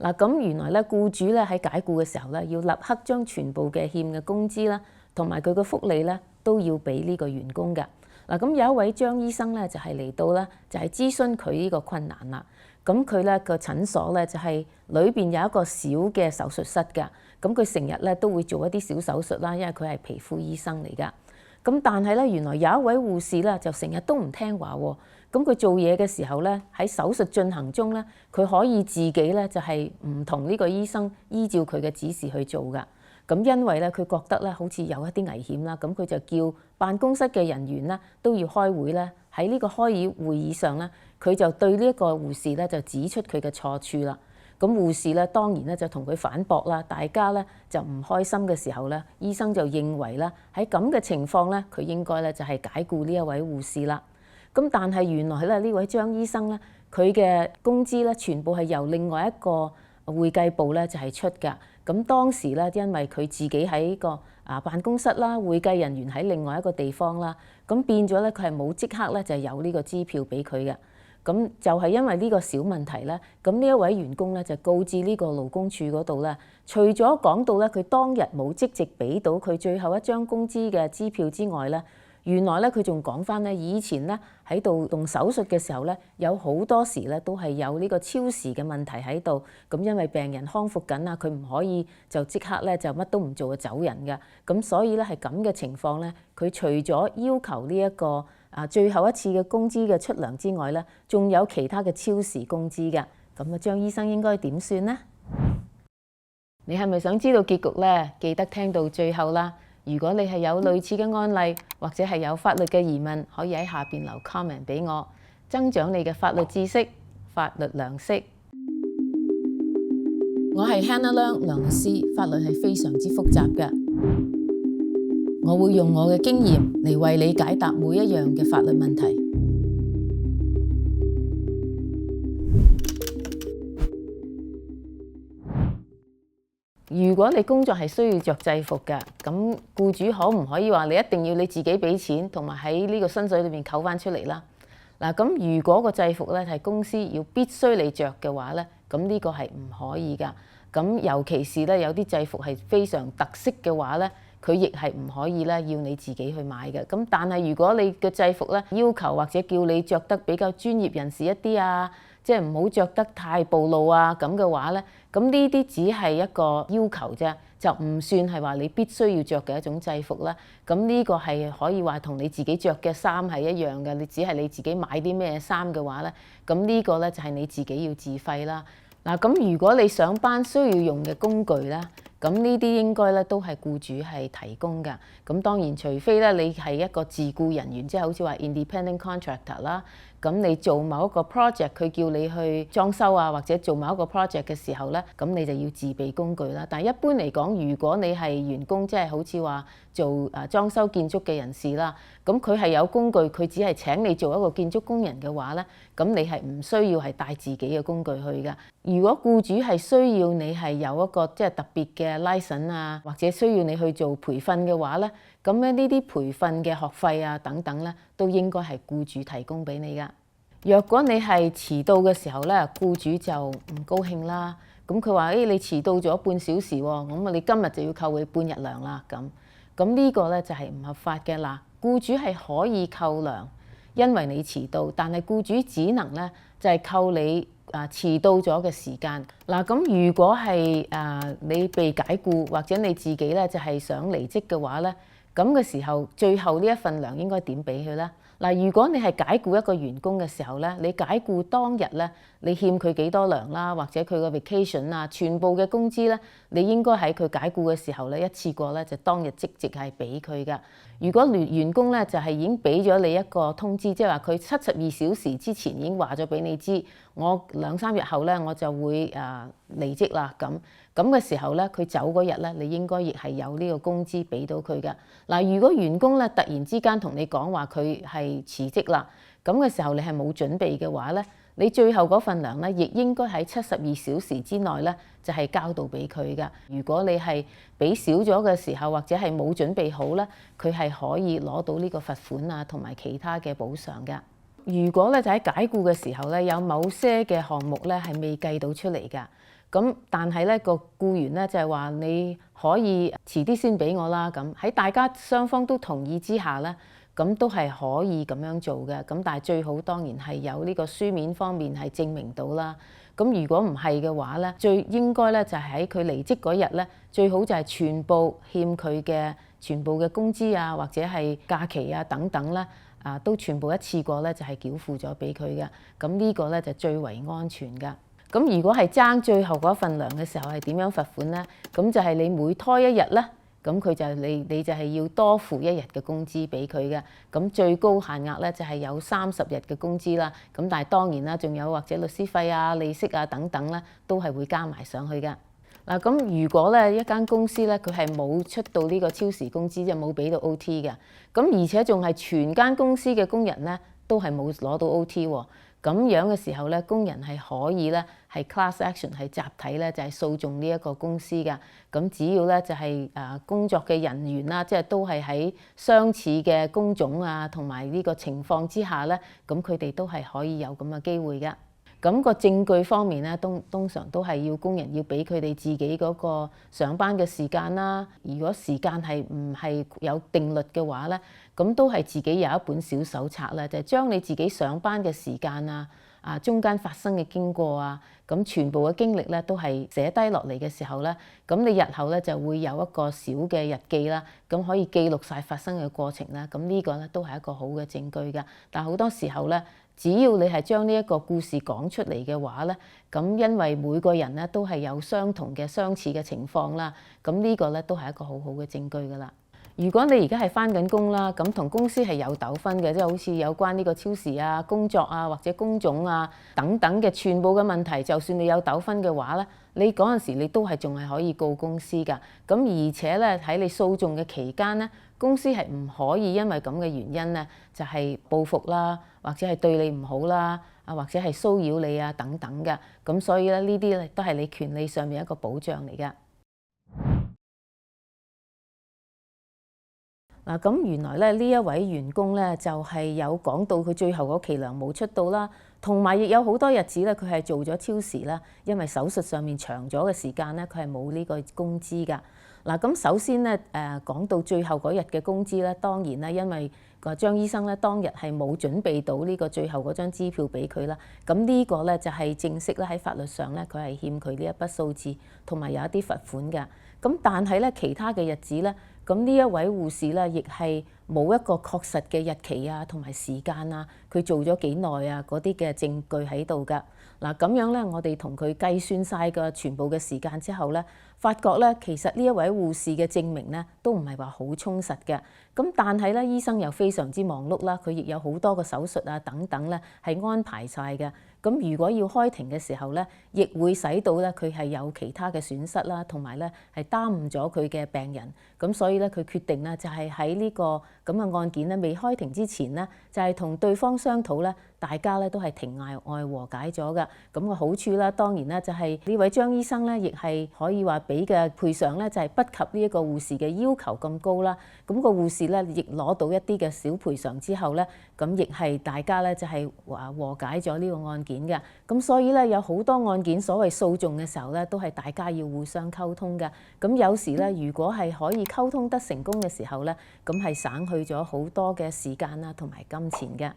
嗱，咁原來咧僱主咧喺解僱嘅時候咧，要立刻將全部嘅欠嘅工資啦，同埋佢嘅福利咧，都要俾呢個員工㗎。嗱，咁有一位張醫生咧就係嚟到咧，就係諮詢佢呢個困難啦。咁佢咧個診所咧就係裏邊有一個小嘅手術室㗎。咁佢成日咧都會做一啲小手術啦，因為佢係皮膚醫生嚟㗎。咁但係咧，原來有一位護士咧就成日都唔聽話喎。咁佢做嘢嘅時候咧，喺手術進行中咧，佢可以自己咧就係唔同呢個醫生依照佢嘅指示去做㗎。咁因為咧佢覺得咧好似有一啲危險啦，咁佢就叫辦公室嘅人員咧都要開會咧。喺呢個開會議上咧，佢就對呢一個護士咧就指出佢嘅錯處啦。咁護士咧當然咧就同佢反駁啦，大家咧就唔開心嘅時候咧，醫生就認為咧喺咁嘅情況咧，佢應該咧就係解僱呢一位護士啦。咁但係原來咧呢位張醫生咧，佢嘅工資咧全部係由另外一個會計部咧就係出㗎。咁當時咧因為佢自己喺個辦公室啦，會計人員喺另外一個地方啦，咁變咗咧佢係冇即刻咧就有呢個支票俾佢嘅。咁就係因為呢個小問題咧，咁呢一位員工咧就告知呢個勞工處嗰度咧，除咗講到咧佢當日冇即時俾到佢最後一張工資嘅支票之外咧，原來咧佢仲講翻咧以前咧喺度動手術嘅時候咧，有好多時咧都係有呢個超時嘅問題喺度。咁因為病人康復緊啊，佢唔可以就即刻咧就乜都唔做就走人嘅。咁所以咧係咁嘅情況咧，佢除咗要求呢一個最後一次嘅工資嘅出糧之外咧，仲有其他嘅超時工資嘅。咁啊，張醫生應該點算呢？你係咪想知道結局呢？記得聽到最後啦！如果你係有類似嘅案例，或者係有法律嘅疑問，可以喺下邊留 comment 俾我，增長你嘅法律知識、法律常識。我係 Hannah 梁律師，法律係非常之複雜嘅。我會用我嘅經驗嚟為你解答每一樣嘅法律問題。如果你工作係需要着制服嘅，咁僱主可唔可以話你一定要你自己俾錢，同埋喺呢個薪水裏面扣翻出嚟啦？嗱，咁如果個制服咧係公司要必須你着嘅話咧，咁呢個係唔可以㗎。咁尤其是咧有啲制服係非常特色嘅話咧，佢亦係唔可以咧要你自己去買嘅。咁但係如果你嘅制服咧要求或者叫你着得比較專業人士一啲啊，即係唔好着得太暴露啊咁嘅話咧，咁呢啲只係一個要求啫，就唔算係話你必須要着嘅一種制服啦。咁呢個係可以話同你自己着嘅衫係一樣嘅，你只係你自己買啲咩衫嘅話咧，咁呢個咧就係你自己要自費啦。嗱，咁如果你上班需要用嘅工具咧，咁呢啲應該咧都係僱主係提供㗎。咁當然除非咧你係一個自僱人員，即係好似話 independent contractor 啦。咁你做某一個 project，佢叫你去裝修啊，或者做某一個 project 嘅時候咧，咁你就要自備工具啦。但係一般嚟講，如果你係員工，即係好似話做裝修建築嘅人士啦，咁佢係有工具，佢只係請你做一個建築工人嘅話咧，咁你係唔需要係帶自己嘅工具去㗎。如果僱主係需要你係有一個即係特別嘅 license 啊，或者需要你去做培訓嘅話咧，咁咧呢啲培訓嘅學費啊等等咧，都應該係僱主提供俾你㗎。若果你係遲到嘅時候咧，僱主就唔高興啦。咁佢話：你遲到咗半小時喎，咁你今日就要扣你半日糧啦。咁呢個咧就係唔合法嘅啦。僱主係可以扣糧，因為你遲到，但係僱主只能咧就係扣你遲到咗嘅時間。嗱，咁如果係你被解僱或者你自己咧就係想離職嘅話咧，咁嘅時候最後呢一份糧應該點俾佢咧？嗱，如果你係解僱一個員工嘅時候咧，你解僱當日咧，你欠佢幾多糧啦，或者佢個 vacation 啊，全部嘅工資咧，你應該喺佢解僱嘅時候咧，一次過咧就當日即係俾佢㗎。如果員工咧就係已經俾咗你一個通知，即係話佢72小時之前已經話咗俾你知，我2、3日後咧我就會離職啦。咁嘅時候咧，佢走嗰日咧，你應該亦係有呢個工資俾到佢㗎。嗱，如果員工咧突然之間同你講話佢係辭職啦，咁嘅時候你係冇準備嘅話咧，你最後嗰份糧咧，亦應該喺72小時之內咧就係交到俾佢㗎。如果你係俾少咗嘅時候，或者係冇準備好咧，佢係可以攞到呢個罰款啊，同埋其他嘅補償㗎。如果咧就喺解僱嘅時候咧，有某些嘅項目咧係未計到出嚟㗎。咁但係咧個僱員咧就係話你可以遲啲先俾我啦。咁喺大家雙方都同意之下咧，咁都係可以咁樣做嘅。咁但係最好當然係有呢個書面方面係證明到啦。咁如果唔係嘅話咧，最應該咧就係喺佢離職嗰日咧，最好就係全部欠佢嘅全部嘅工資啊，或者係假期啊等等咧，都全部一次過咧就係繳付咗俾佢嘅。咁呢個咧就最為安全㗎。咁如果係爭最後嗰份糧嘅時候係點樣罰款呢？咁就係你每拖一日咧，咁佢就你就係要多付一日嘅工資俾佢嘅。咁最高限額咧就係有30日嘅工資啦。咁但係當然啦，仲有或者律師費啊、利息啊等等咧，都係會加埋上去嘅。嗱，咁如果咧一間公司咧佢係冇出到呢個超時工資，即係冇俾到 OT 嘅，咁而且仲係全間公司嘅工人咧都係冇攞到 OT 喎。咁樣嘅時候咧，工人係可以咧係 class action 係集體咧就係訴訟呢一個公司㗎。咁只要咧就係工作嘅人員啦，即係都係喺相似嘅工種啊同埋呢個情況之下咧，咁佢哋都係可以有咁嘅機會㗎。咁個證據方面咧，通常都係要工人要俾佢哋自己嗰個上班嘅時間啦。如果時間係唔係有定律嘅話咧，咁都係自己有一本小手冊啦，就係將你自己上班嘅時間啊、中間發生嘅經過啊，咁全部嘅經歷咧都係寫低落嚟嘅時候咧，咁你日後咧就會有一個小嘅日記啦，咁可以記錄晒發生嘅過程啦。咁呢個咧都係一個好嘅證據㗎。但係好多時候咧，只要你係將呢一個故事講出嚟嘅話咧，咁因為每個人咧都係有相同嘅相似嘅情況啦，咁呢個咧都係一個好好嘅證據㗎啦。如果你而家係返緊工啦，咁同公司係有糾紛嘅，即係好似有關呢個超時啊、工作啊或者工種啊等等嘅全部嘅問題，就算你有糾紛嘅話咧，你嗰陣時你都係仲係可以告公司㗎。咁而且咧喺你訴訟嘅期間咧，公司係唔可以因為咁嘅原因咧，就係報復啦，或者係對你唔好啦，或者係騷擾你啊等等嘅。咁所以咧呢啲咧都係你權利上面一個保障嚟㗎。嗱，咁原來咧呢一位員工咧就係有講到佢最後嗰期糧冇出到啦，同埋亦有好多日子咧佢係做咗超時啦，因為手術上面長咗嘅時間咧佢係冇呢個工資㗎。嗱，咁首先咧講到最後嗰日嘅工資咧，當然咧因為個張醫生咧當日係冇準備到呢個最後嗰張支票俾佢啦，咁呢個咧就係正式咧喺法律上咧佢係欠佢呢一筆數字，同埋有一啲罰款㗎。咁但係咧其他嘅日子咧，咁呢一位護士咧，亦係冇一個確實嘅日期啊，同埋時間啊，佢做咗幾耐啊，嗰啲嘅證據喺度㗎。嗱，咁樣咧，我哋同佢計算晒個全部嘅時間之後咧，發覺咧，其實呢一位護士嘅證明咧，都唔係話好充實嘅。咁但係咧，醫生又非常之忙碌啦，佢亦有好多個手術啊等等咧，係安排晒嘅。咁如果要開庭嘅時候咧，亦會使到咧佢係有其他嘅損失啦，同埋咧係耽誤咗佢嘅病人。咁所以咧，佢決定咧就係喺呢個咁嘅案件咧未開庭之前咧，就係同對方商討咧，大家咧都係庭外和解咗㗎。咁個好處啦，當然咧就係呢位張醫生咧，亦係可以話俾嘅賠償咧就係不及呢一個護士嘅要求咁高啦。咁個護士咧亦攞到一啲嘅小賠償之後咧，咁亦係大家咧就係話和解咗呢個案件嘅。咁所以咧有好多案件所謂訴訟嘅時候咧，都係大家要互相溝通嘅。咁有時咧，如果係可以溝通得成功嘅時候咧，咁係省去咗好多嘅時間啦，同埋金錢嘅。